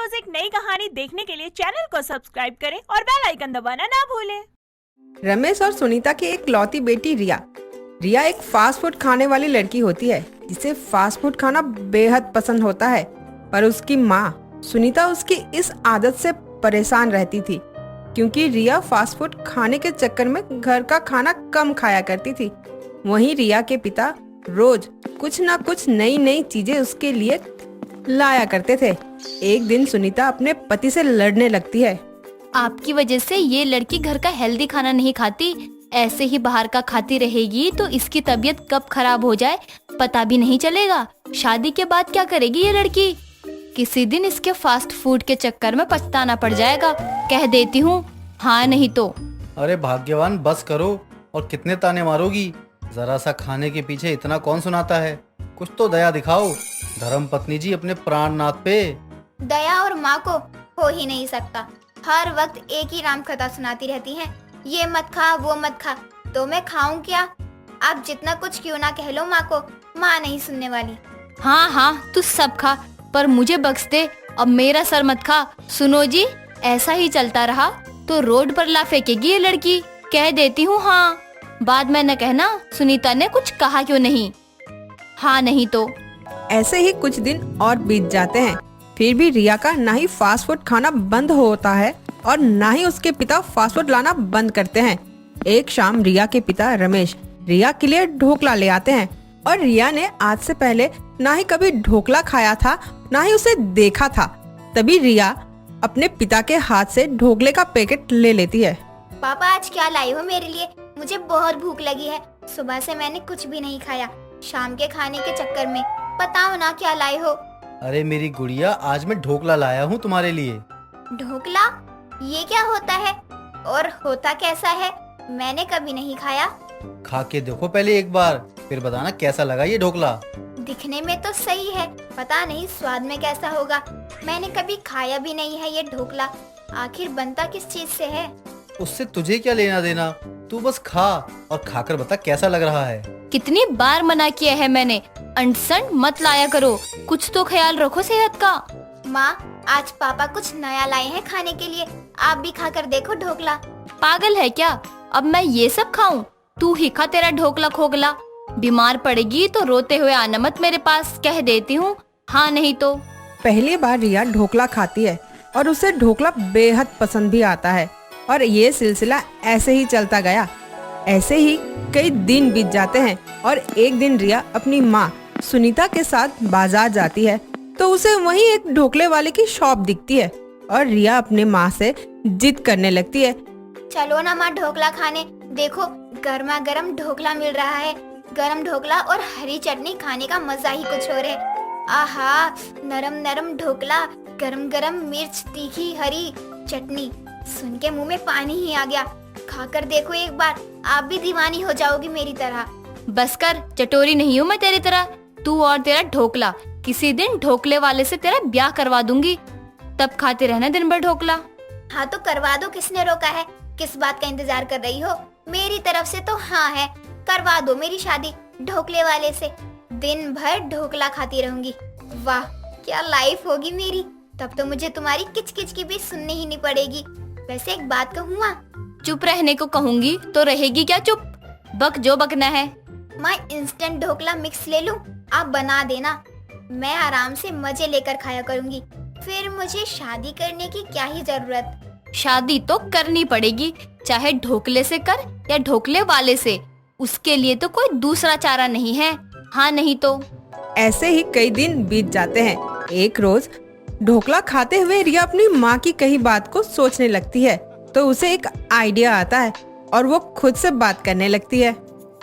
रोज एक नई कहानी देखने के लिए चैनल को सब्सक्राइब करें और बेल आइकन दबाना ना भूलें। रमेश और सुनीता की एक लौती बेटी रिया। रिया एक फास्ट फूड खाने वाली लड़की होती है जिसे फास्ट फूड खाना बेहद पसंद होता है, पर उसकी माँ सुनीता उसकी इस आदत से परेशान रहती थी क्योंकि रिया फास्ट फूड खाने के चक्कर में घर का खाना कम खाया करती थी। वहीं रिया के पिता रोज कुछ न कुछ नई नई चीजें उसके लिए लाया करते थे। एक दिन सुनीता अपने पति से लड़ने लगती है। आपकी वजह से ये लड़की घर का हेल्दी खाना नहीं खाती, ऐसे ही बाहर का खाती रहेगी तो इसकी तबीयत कब खराब हो जाए पता भी नहीं चलेगा। शादी के बाद क्या करेगी ये लड़की? किसी दिन इसके फास्ट फूड के चक्कर में पछताना पड़ जाएगा, कह देती हूँ। हाँ नहीं तो। अरे भाग्यवान, बस करो, और कितने ताने मारोगी? जरा सा खाने के पीछे इतना कौन सुनाता है? कुछ तो दया दिखाओ धर्म पत्नी जी अपने प्राणनाथ पे। दया और माँ को हो ही नहीं सकता। हर वक्त एक ही राम कथा सुनाती रहती हैं। ये मत खा, वो मत खा, तो मैं खाऊं क्या? आप जितना कुछ क्यों ना कह लो माँ को, माँ नहीं सुनने वाली। हाँ हाँ तू सब खा, पर मुझे बख्श दे, अब मेरा सर मत खा। सुनो जी, ऐसा ही चलता रहा तो रोड पर ला फेंकेगी ये लड़की, कह देती हूँ। हाँ, बाद में न कहना सुनीता ने कुछ कहा क्यों नहीं। हाँ नहीं तो। ऐसे ही कुछ दिन और बीत जाते हैं, फिर भी रिया का ना ही फास्ट फूड खाना बंद होता है और ना ही उसके पिता फास्ट फूड लाना बंद करते हैं। एक शाम रिया के पिता रमेश रिया के लिए ढोकला ले आते हैं और रिया ने आज से पहले ना ही कभी ढोकला खाया था ना ही उसे देखा था। तभी रिया अपने पिता के हाथ से ढोकले का पैकेट ले लेती है। पापा, आज क्या लाई हो मेरे लिए? मुझे बहुत भूख लगी है। सुबह से मैंने कुछ भी नहीं खाया। शाम के खाने के चक्कर में बताओ ना क्या लाए हो? अरे मेरी गुड़िया, आज मैं ढोकला लाया हूँ तुम्हारे लिए। ढोकला? ये क्या होता है और होता कैसा है? मैंने कभी नहीं खाया। खा के देखो पहले एक बार, फिर बताना कैसा लगा ये ढोकला। दिखने में तो सही है, पता नहीं स्वाद में कैसा होगा। मैंने कभी खाया भी नहीं है ये ढोकला। आखिर बनता किस चीज से है? उससे तुझे क्या लेना देना, तू बस खा और खाकर बता कैसा लग रहा है। कितनी बार मना किया है मैंने, अंट मत लाया करो, कुछ तो ख्याल रखो सेहत का। माँ, आज पापा कुछ नया लाए हैं खाने के लिए, आप भी खाकर देखो ढोकला। पागल है क्या? अब मैं ये सब खाऊं? तू ही खा तेरा ढोकला खोकला। बीमार पड़ेगी तो रोते हुए आना मत मेरे पास, कह देती हूँ। हाँ नहीं तो। पहली बार रिया ढोकला खाती है और उसे ढोकला बेहद पसंद भी आता है और ये सिलसिला ऐसे ही चलता गया। ऐसे ही कई दिन बीत जाते हैं और एक दिन रिया अपनी माँ सुनीता के साथ बाजार जाती है तो उसे वहीं एक ढोकले वाले की शॉप दिखती है और रिया अपने माँ से जिद करने लगती है। चलो ना माँ ढोकला खाने, देखो गर्मा गर्म ढोकला मिल रहा है। गरम ढोकला और हरी चटनी खाने का मजा ही कुछ और है। आहा, नरम नरम ढोकला, गरम गरम मिर्च तीखी हरी चटनी, सुन के मुंह में पानी ही आ गया। खाकर देखो एक बार, आप भी दीवानी हो जाओगी मेरी तरह। बस कर, चटोरी नहीं हूँ मैं तेरी तरह। तू और तेरा ढोकला, किसी दिन ढोकले वाले से तेरा ब्याह करवा दूंगी, तब खाते रहना दिन भर ढोकला। हाँ तो करवा दो, किसने रोका है? किस बात का इंतजार कर रही हो? मेरी तरफ से तो हाँ है, करवा दो मेरी शादी ढोकले वाले से। दिन भर ढोकला खाती रहूंगी। वाह, क्या लाइफ होगी मेरी। तब तो मुझे तुम्हारी किचकिच की भी सुननी ही नहीं पड़ेगी। वैसे एक बात कहूँ माँ? चुप रहने को कहूंगी तो रहेगी क्या चुप? बक जो बकना है। मैं इंस्टेंट ढोकला मिक्स ले लूं, आप बना देना। मैं आराम से मजे लेकर खाया करूंगी। फिर मुझे शादी करने की क्या ही जरूरत। शादी तो करनी पड़ेगी, चाहे ढोकले से कर या ढोकले वाले से। उसके लिए तो कोई दूसरा चारा नहीं है। हाँ नहीं तो। ऐसे ही कई दिन बीत जाते हैं। एक रोज ढोकला खाते हुए रिया अपनी माँ की कही बात को सोचने लगती है तो उसे एक आइडिया आता है और वो खुद से बात करने लगती है।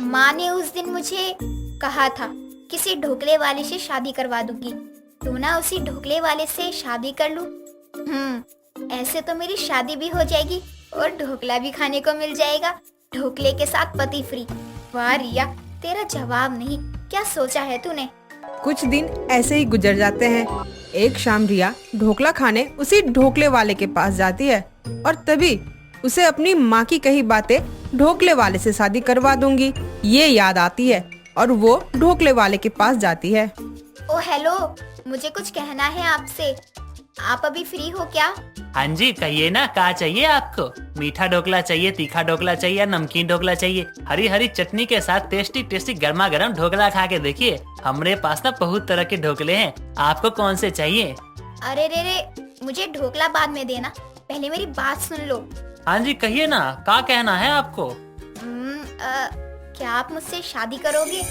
माँ ने उस दिन मुझे कहा था किसी ढोकले वाले से शादी करवा दूंगी, तो ना उसी ढोकले वाले से शादी कर लूं। ऐसे तो मेरी शादी भी हो जाएगी और ढोकला भी खाने को मिल जाएगा। ढोकले के साथ पति फ्री। वाह रिया, तेरा जवाब नहीं, क्या सोचा है तूने? कुछ दिन ऐसे ही गुजर जाते हैं। एक शाम रिया ढोकला खाने उसी ढोकले वाले के पास जाती है और तभी उसे अपनी माँ की कही बातें ढोकले वाले से शादी करवा दूंगी ये याद आती है और वो ढोकले वाले के पास जाती है। ओ हेलो, मुझे कुछ कहना है आपसे। आप अभी फ्री हो क्या? हाँ जी, कहिए ना, क्या चाहिए आपको? मीठा ढोकला चाहिए, तीखा ढोकला चाहिए या नमकीन ढोकला चाहिए? हरी हरी चटनी के साथ टेस्टी टेस्टी गर्मा गर्म ढोकला खा के देखिए। हमारे पास ना बहुत तरह के ढोकले हैं, आपको कौन से चाहिए? अरे रे रे, मुझे ढोकला बाद में देना, पहले मेरी बात सुन लो। हाँ जी, कहिए ना, क्या कहना है आपको? क्या आप मुझसे शादी करोगे?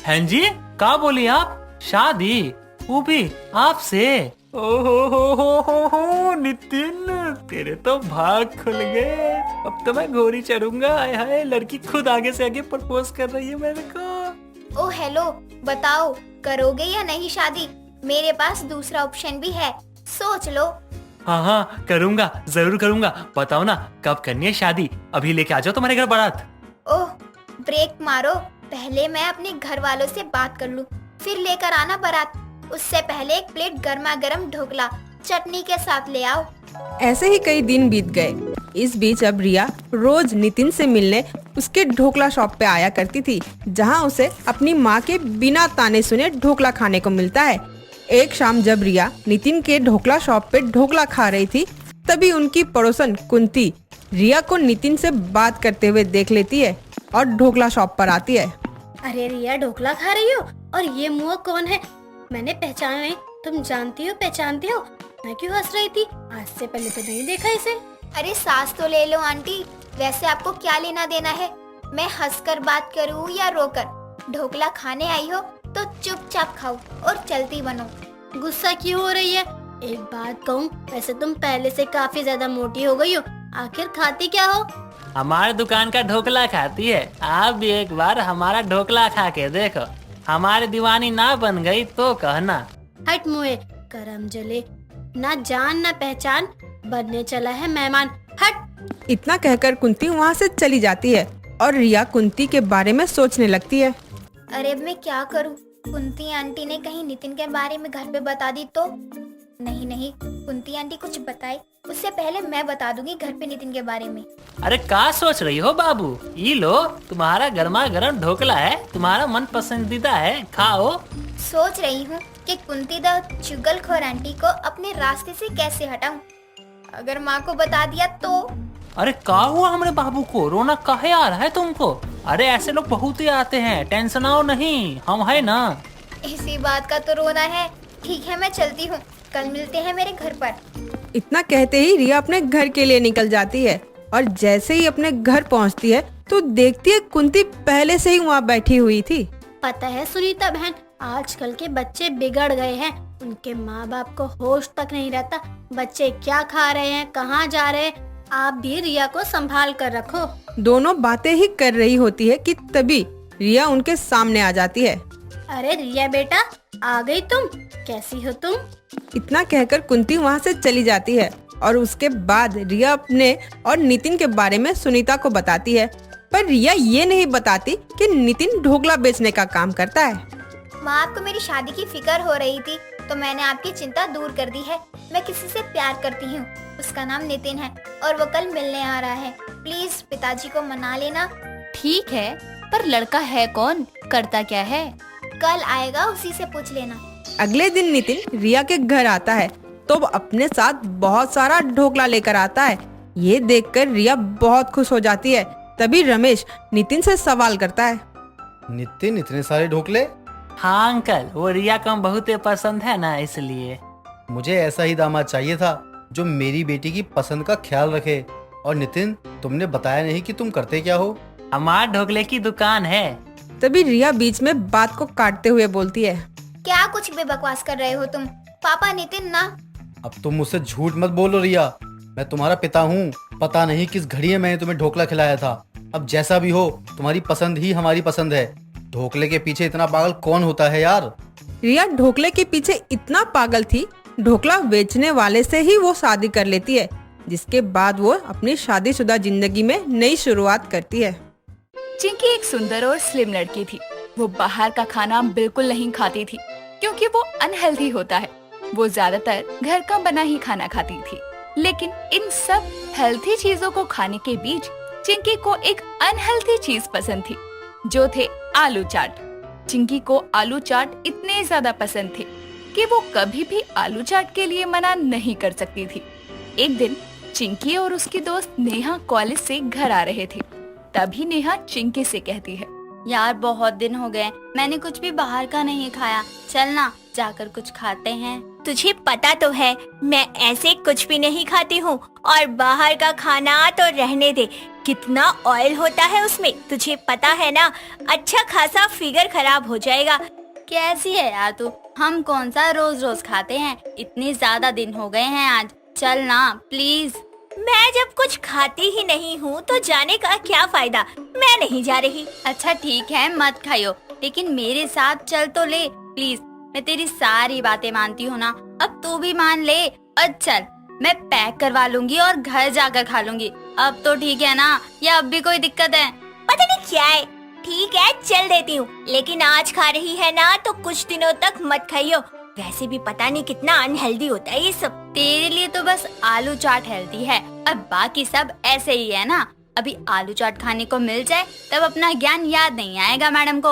हाँ जी, क्या बोली आप? शादी? वो भी आपसे? हो नितिन, तेरे तो भाग खुल गए। अब तो मैं घोड़ी चढ़ूंगा। हाय हाय, लड़की खुद आगे से आगे प्रपोज कर रही है मेरे को। ओ हेलो, बताओ करोगे या नहीं शादी? मेरे पास दूसरा ऑप्शन भी है, सोच लो। हाँ हाँ, करूंगा, जरूर करूंगा। बताओ ना, कब करनी है शादी? अभी लेके आ जाओ तुम्हारे घर बारात। ओह, ब्रेक मारो, पहले मैं अपने घर वालों से बात कर लूं, फिर लेकर आना बारात। उससे पहले एक प्लेट गर्मा गर्म ढोकला चटनी के साथ ले आओ। ऐसे ही कई दिन बीत गए। इस बीच अब रिया रोज नितिन से मिलने उसके ढोकला शॉप पे आया करती थी, जहां उसे अपनी माँ के बिना ताने सुने ढोकला खाने को मिलता है। एक शाम जब रिया नितिन के ढोकला शॉप पे ढोकला खा रही थी, तभी उनकी पड़ोसन कुंती रिया को नितिन से बात करते हुए देख लेती है और ढोकला शॉप पर आती है। अरे रिया, ढोकला खा रही हो? और ये मुंह कौन है? मैंने पहचाना नहीं। तुम जानती पहचानती हो? मैं क्यों हंस रही थी? आज से पहले तो नहीं देखा इसे। अरे सांस तो ले लो आंटी, वैसे आपको क्या लेना देना है? मैं हंसकर बात करूँ या रोकर? ढोकला खाने आई हो तो चुपचाप खाओ और चलती बनो। गुस्सा क्यों हो रही है? एक बात कहूँ, वैसे तुम पहले से काफी ज्यादा मोटी हो गई हो। आखिर खाती क्या हो? हमारे दुकान का ढोकला खाती है। आप भी एक बार हमारा ढोकला खा के देखो, हमारी दीवानी ना बन गई तो कहना। हट मुँहे, करम जले, ना जान ना पहचान, बनने चला है मेहमान। हट। इतना कहकर कुंती वहाँ से चली जाती है और रिया कुंती के बारे में सोचने लगती है। अरे अब मैं क्या करूँ? कुंती आंटी ने कहीं नितिन के बारे में घर पे बता दी तो? नहीं, कुंती आंटी कुछ बताए उससे पहले मैं बता दूंगी घर पे नितिन के बारे में। अरे क्या सोच रही हो बाबू? ये लो, तुम्हारा गर्मा गर्म ढोकला है, तुम्हारा मन पसंदीदा है, खाओ। सोच रही हूँ कि कुंती द चुगलखोर आंटी को अपने रास्ते से कैसे हटाऊं। अगर माँ को बता दिया तो? अरे क्या हुआ हमारे बाबू को? रोना काहे आ रहा है तुमको? अरे ऐसे लोग बहुत ही आते हैं, टेंशन आओ नहीं, हम है ना। इसी बात का तो रोना है। ठीक है, मैं चलती हूँ, कल मिलते हैं मेरे घर पर। इतना कहते ही रिया अपने घर के लिए निकल जाती है और जैसे ही अपने घर पहुंचती है तो देखती है कुंती पहले से ही वहाँ बैठी हुई थी। पता है सुनीता बहन, आजकल के बच्चे बिगड़ गए हैं। उनके माँ बाप को होश तक नहीं रहता, बच्चे क्या खा रहे हैं, कहाँ जा रहे हैं। आप भी रिया को संभाल कर रखो। दोनों बातें ही कर रही होती है कि तभी रिया उनके सामने आ जाती है। अरे रिया बेटा, आ गई तुम? कैसी हो तुम? इतना कहकर कुंती वहाँ से चली जाती है और उसके बाद रिया अपने और नितिन के बारे में सुनीता को बताती है, पर रिया ये नहीं बताती कि नितिन ढोकला बेचने का काम करता है। माँ, आपको मेरी शादी की फिक्र हो रही थी तो मैंने आपकी चिंता दूर कर दी है। मैं किसी से प्यार करती हूँ, उसका नाम नितिन है और वो कल मिलने आ रहा है। प्लीज पिताजी को मना लेना। ठीक है, पर लड़का है कौन, करता क्या है? कल आएगा, उसी से पूछ लेना। अगले दिन नितिन रिया के घर आता है तो वो अपने साथ बहुत सारा ढोकला लेकर आता है। ये देखकर रिया बहुत खुश हो जाती है। तभी रमेश नितिन से सवाल करता है। नितिन, इतने सारे ढोकले? हाँ अंकल, वो रिया को बहुत पसंद है ना, इसलिए। मुझे ऐसा ही दामाद चाहिए था जो मेरी बेटी की पसंद का ख्याल रखे। और नितिन, तुमने बताया नहीं कि तुम करते क्या हो? हमारे ढोकले की दुकान है। तभी रिया बीच में बात को काटते हुए बोलती है। क्या कुछ भी बकवास कर रहे हो तुम? पापा नितिन ना। अब तुम मुझसे झूठ मत बोलो रिया, मैं तुम्हारा पिता हूँ। पता नहीं किस घड़ी में मैंने तुम्हें ढोकला खिलाया था। अब जैसा भी हो, तुम्हारी पसंद ही हमारी पसंद है। ढोकले के पीछे इतना पागल कौन होता है यार? रिया ढोकले के पीछे इतना पागल थी, ढोकला बेचने वाले से ही वो शादी कर लेती है, जिसके बाद वो अपनी शादीशुदा जिंदगी में नई शुरुआत करती है। चिंकी एक सुंदर और स्लिम लड़की थी। वो बाहर का खाना बिल्कुल नहीं खाती थी क्योंकि वो अनहेल्दी होता है। वो ज्यादातर घर का बना ही खाना खाती थी। लेकिन इन सब हेल्थी चीजों को खाने के बीच चिंकी को एक अनहेल्दी चीज पसंद थी, जो थे आलू चाट। चिंकी को आलू चाट इतने ज्यादा पसंद थे कि वो कभी भी आलू चाट के लिए मना नहीं कर सकती थी। एक दिन चिंकी और उसकी दोस्त नेहा कॉलेज से घर आ रहे थे। तभी नेहा चिंकी से कहती है, यार बहुत दिन हो गए, मैंने कुछ भी बाहर का नहीं खाया, चल ना जाकर कुछ खाते हैं। तुझे पता तो है मैं ऐसे कुछ भी नहीं खाती हूँ, और बाहर का खाना तो रहने दे, कितना ऑयल होता है उसमें, तुझे पता है ना, अच्छा खासा फिगर खराब हो जाएगा। कैसी है यार तू, हम कौन सा रोज रोज खाते हैं, इतने ज्यादा दिन हो गए हैं आज, चल ना प्लीज। मैं जब कुछ खाती ही नहीं हूँ तो जाने का क्या फायदा, मैं नहीं जा रही। अच्छा ठीक है मत खाइयो, लेकिन मेरे साथ चल तो ले प्लीज, मैं तेरी सारी बातें मानती हूँ ना, अब तू भी मान ले और चल, मैं पैक करवा लूंगी और घर जाकर खा लूंगी। अब तो ठीक है ना, या अब भी कोई दिक्कत है? पता नहीं क्या है, ठीक है चल देती हूँ, लेकिन आज खा रही है ना तो कुछ दिनों तक मत खाइयो, वैसे भी पता नहीं कितना अनहेल्दी होता है ये सब। तेरे लिए तो बस आलू चाट हेल्दी है और बाकी सब ऐसे ही है ना। अभी आलू चाट खाने को मिल जाए तब अपना ज्ञान याद नहीं आएगा मैडम को।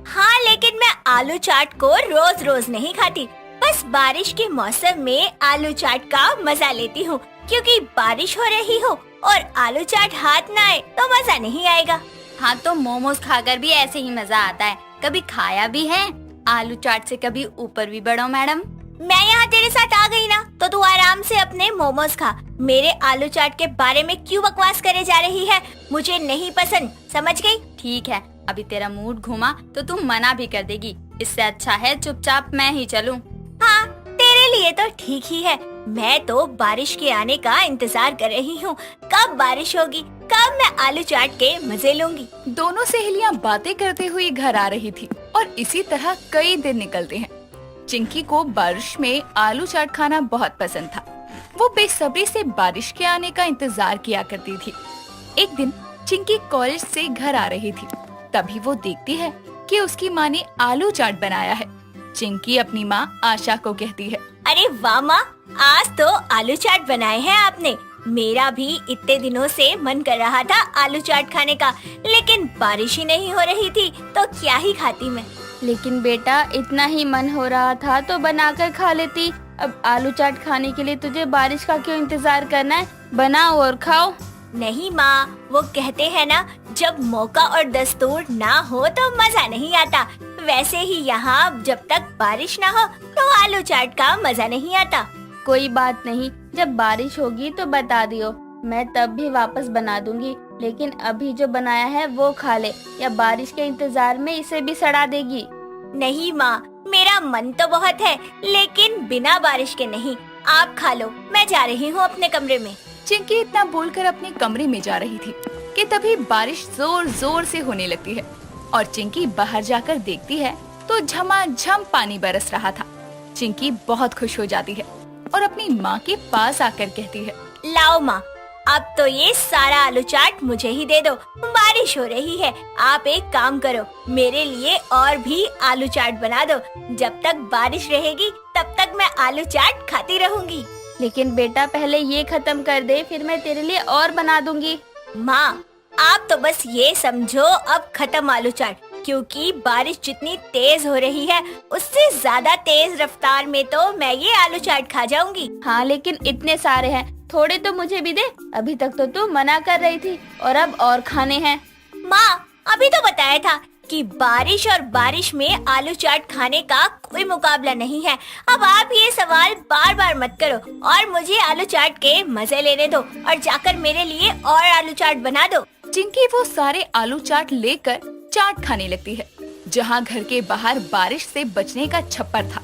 हाँ लेकिन मैं आलू चाट को रोज रोज नहीं खाती, बस बारिश के मौसम में आलू चाट का मजा लेती हूँ, क्योंकि बारिश हो रही हो और आलू चाट हाथ न आए तो मजा नहीं आएगा। हाँ तो मोमोज खाकर भी ऐसे ही मजा आता है, कभी खाया भी है? आलू चाट से कभी ऊपर भी बढ़ो मैडम। मैं यहाँ तेरे साथ आ गई ना तो तू आराम से अपने मोमोज खा, मेरे आलू चाट के बारे में क्यों बकवास करे जा रही है, मुझे नहीं पसंद, समझ गई? ठीक है, अभी तेरा मूड घुमा तो तू मना भी कर देगी, इससे अच्छा है चुपचाप मैं ही चलूं। हाँ तेरे लिए तो ठीक ही है, मैं तो बारिश के आने का इंतजार कर रही हूँ, कब बारिश होगी, कब मैं आलू चाट के मजे लूंगी। दोनों सहेलियां बातें करते हुए घर आ रही थी और इसी तरह कई दिन निकलते हैं। चिंकी को बारिश में आलू चाट खाना बहुत पसंद था। वो बेसब्री से बारिश के आने का इंतजार किया करती थी। एक दिन चिंकी कॉलेज से घर आ रही थी, तभी वो देखती है कि उसकी माँ ने आलू चाट बनाया है। चिंकी अपनी माँ आशा को कहती है, अरे वाह माँ, आज तो आलू चाट बनाए हैं आपने, मेरा भी इतने दिनों से मन कर रहा था आलू चाट खाने का, लेकिन बारिश ही नहीं हो रही थी तो क्या ही खाती मैं। लेकिन बेटा इतना ही मन हो रहा था तो बनाकर खा लेती, अब आलू चाट खाने के लिए तुझे बारिश का क्यों इंतजार करना है, बनाओ और खाओ। नहीं माँ, वो कहते हैं ना, जब मौका और दस्तूर ना हो तो मजा नहीं आता, वैसे ही यहाँ जब तक बारिश ना हो तो आलू चाट का मजा नहीं आता। कोई बात नहीं, जब बारिश होगी तो बता दियो, मैं तब भी वापस बना दूंगी, लेकिन अभी जो बनाया है वो खा ले, या बारिश के इंतजार में इसे भी सड़ा देगी। नहीं माँ, मेरा मन तो बहुत है, लेकिन बिना बारिश के नहीं, आप खा लो, मैं जा रही हूँ अपने कमरे में। चिंकी इतना बोलकर अपने कमरे में जा रही थी कि तभी बारिश जोर जोर से होने लगती है और चिंकी बाहर जाकर देखती है तो झमाझम पानी बरस रहा था। चिंकी बहुत खुश हो जाती है और अपनी माँ के पास आकर कहती है, लाओ माँ, अब तो ये सारा आलू चाट मुझे ही दे दो, बारिश हो रही है, आप एक काम करो, मेरे लिए और भी आलू चाट बना दो, जब तक बारिश रहेगी तब तक मैं आलू चाट खाती रहूंगी। लेकिन बेटा पहले ये खत्म कर दे, फिर मैं तेरे लिए और बना दूंगी। माँ, आप तो बस ये समझो अब खत्म आलू चाट, क्योंकि बारिश जितनी तेज हो रही है उससे ज्यादा तेज रफ्तार में तो मैं ये आलू चाट खा जाऊंगी। हाँ लेकिन इतने सारे हैं, थोड़े तो मुझे भी दे, अभी तक तो तू मना कर रही थी और अब और खाने हैं। माँ, अभी तो बताया था कि बारिश और बारिश में आलू चाट खाने का कोई मुकाबला नहीं है, अब आप ये सवाल बार बार मत करो और मुझे आलू चाट के मजे लेने दो और जाकर मेरे लिए और आलू चाट बना दो। चिंकी वो सारे आलू चाट लेकर चाट खाने लगती है। जहाँ घर के बाहर बारिश से बचने का छप्पर था,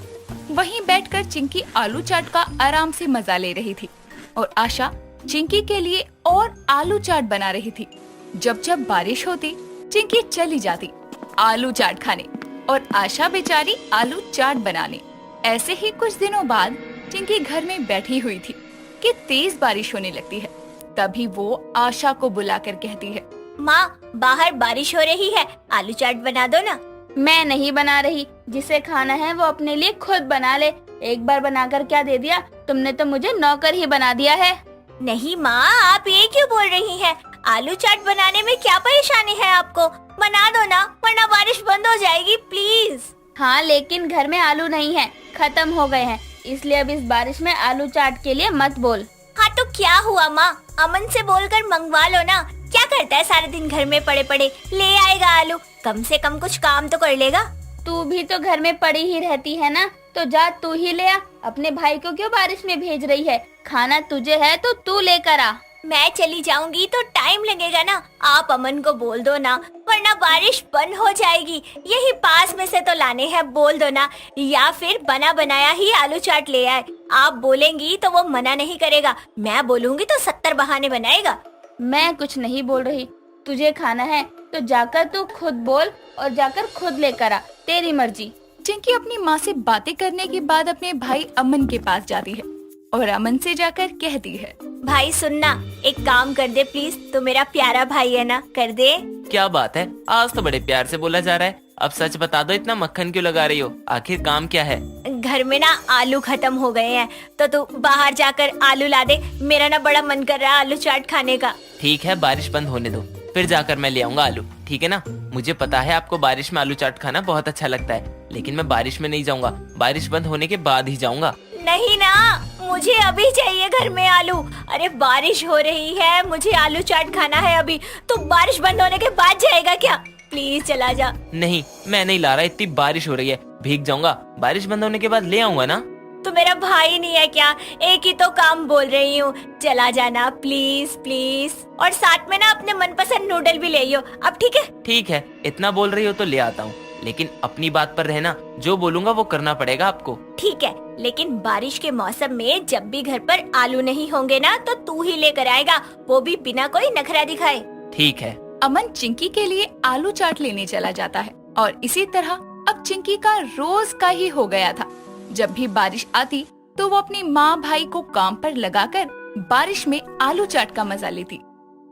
वहीं बैठकर चिंकी आलू चाट का आराम से मजा ले रही थी और आशा चिंकी के लिए और आलू चाट बना रही थी। जब जब बारिश होती चिंकी चली जाती आलू चाट खाने और आशा बेचारी आलू चाट बनाने। ऐसे ही कुछ दिनों बाद चिंकी घर में बैठी हुई थी कि तेज बारिश होने लगती है। तभी वो आशा को बुलाकर कहती है, माँ, बाहर बारिश हो रही है, आलू चाट बना दो ना। मैं नहीं बना रही, जिसे खाना है वो अपने लिए खुद बना ले, एक बार बनाकर क्या दे दिया, तुमने तो मुझे नौकर ही बना दिया है। नहीं माँ, आप ये क्यों बोल रही हैं? आलू चाट बनाने में क्या परेशानी है आपको, बना दो ना, वरना बारिश बंद हो जाएगी प्लीज। हाँ, लेकिन घर में आलू नहीं है, खत्म हो गए हैं, इसलिए अब इस बारिश में आलू चाट के लिए मत बोल। हाँ तो क्या हुआ माँ, अमन से बोलकर मंगवा लो ना। क्या करता है सारा दिन घर में पड़े पड़े, ले आएगा आलू, कम से कम कुछ काम तो कर लेगा। तू भी तो घर में पड़ी ही रहती है ना, तो जा तू ही ले आ। अपने भाई को क्यों बारिश में भेज रही है? खाना तुझे है तो तू लेकर आ। मैं चली जाऊंगी तो टाइम लगेगा ना, आप अमन को बोल दो ना, वरना बारिश बंद हो जाएगी। यही पास में से तो लाने हैं, बोल दो ना, या फिर बना बनाया ही आलू चाट ले आए। आप बोलेंगी तो वो मना नहीं करेगा, मैं बोलूंगी तो 70 बहाने बनाएगा। मैं कुछ नहीं बोल रही, तुझे खाना है तो जाकर तू खुद बोल और जाकर खुद लेकर आ, तेरी मर्जी। चिंकी अपनी माँ से बातें करने के बाद अपने भाई अमन के पास जाती है और अमन से जाकर कहती है, भाई सुनना, एक काम कर दे प्लीज, तू मेरा प्यारा भाई है ना, कर दे। क्या बात है, आज तो बड़े प्यार से बोला जा रहा है। अब सच बता दो, इतना मक्खन क्यों लगा रही हो? आखिर काम क्या है? घर में ना आलू खत्म हो गए हैं, तो तू बाहर जाकर आलू ला दे। मेरा ना बड़ा मन कर रहा है आलू चाट खाने का। ठीक है, बारिश बंद होने दो, फिर जाकर मैं ले आऊंगा आलू, ठीक है ना? मुझे पता है आपको बारिश में आलू चाट खाना बहुत अच्छा लगता है, लेकिन मैं बारिश में नहीं जाऊंगा, बारिश बंद होने के बाद ही जाऊंगा। नहीं ना, मुझे अभी चाहिए घर में आलू। अरे बारिश हो रही है, मुझे आलू चाट खाना है अभी, तो बारिश बंद होने के बाद जाएगा क्या? प्लीज चला जा। नहीं, मैं नहीं ला रहा, इतनी बारिश हो रही है, भीग जाऊंगा, बारिश बंद होने के बाद ले आऊंगा ना। तो मेरा भाई नहीं है क्या? एक ही तो काम बोल रही हूँ, चला जाना प्लीज प्लीज। और साथ में ना अपने मनपसंद नूडल भी ले आइयो अब, ठीक है? ठीक है, इतना बोल रही हो तो ले आता हूँ, लेकिन अपनी बात पर रहना, जो बोलूंगा वो करना पड़ेगा आपको। ठीक है, लेकिन बारिश के मौसम में जब भी घर पर आलू नहीं होंगे ना, तो तू ही लेकर आएगा, वो भी बिना कोई नखरा दिखाए। ठीक है। अमन चिंकी के लिए आलू चाट लेने चला जाता है और इसी तरह अब चिंकी का रोज का ही हो गया था। जब भी बारिश आती तो वो अपनी माँ भाई को काम पर लगाकर बारिश में आलू चाट का मजा लेती।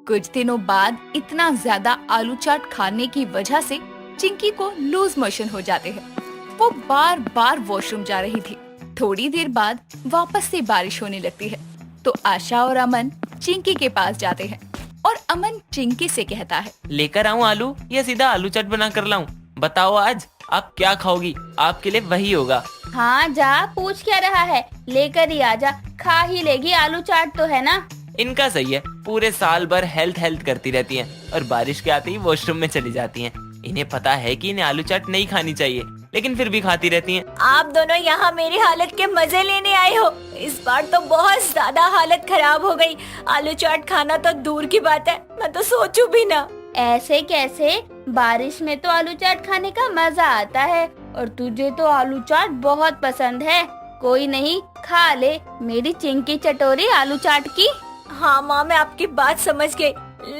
कुछ दिनों बाद इतना ज्यादा आलू चाट खाने की वजह से चिंकी को लूज मोशन हो जाते हैं। वो बार बार वॉशरूम जा रही थी। थोड़ी देर बाद वापस से बारिश होने लगती है तो आशा और अमन चिंकी के पास जाते हैं और अमन चिंकी से कहता है, लेकर आऊं आलू या सीधा आलू चाट बना कर लाऊं? बताओ आज आप क्या खाओगी, आपके लिए वही होगा। हाँ जा, पूछ क्या रहा है, लेकर ही आजा, खा ही लेगी, आलू चाट तो है ना। इनका सही है, पूरे साल भर हेल्थ हेल्थ करती रहती हैं और बारिश के आते ही वॉशरूम में चली जाती हैं। इन्हें पता है कि इन्हें आलू चाट नहीं खानी चाहिए, लेकिन फिर भी खाती रहती हैं। आप दोनों यहाँ मेरी हालत के मजे लेने आए हो। इस बार तो बहुत ज्यादा हालत खराब हो गई। आलू चाट खाना तो दूर की बात है, मैं तो सोचूं भी ना। ऐसे कैसे, बारिश में तो आलू चाट खाने का मजा आता है और तुझे तो आलू चाट बहुत पसंद है। कोई नहीं, खा ले मेरी चिंकी चटोरी आलू चाट की। हाँ माँ, मैं आपकी बात समझ गई,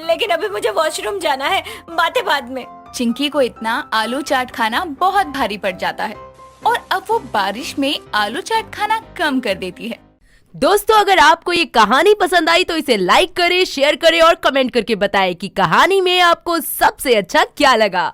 लेकिन अभी मुझे वॉशरूम जाना है, बातें बाद में। चिंकी को इतना आलू चाट खाना बहुत भारी पड़ जाता है और अब वो बारिश में आलू चाट खाना कम कर देती है। दोस्तों, अगर आपको ये कहानी पसंद आई तो इसे लाइक करें, शेयर करें और कमेंट करके बताएं कि कहानी में आपको सबसे अच्छा क्या लगा।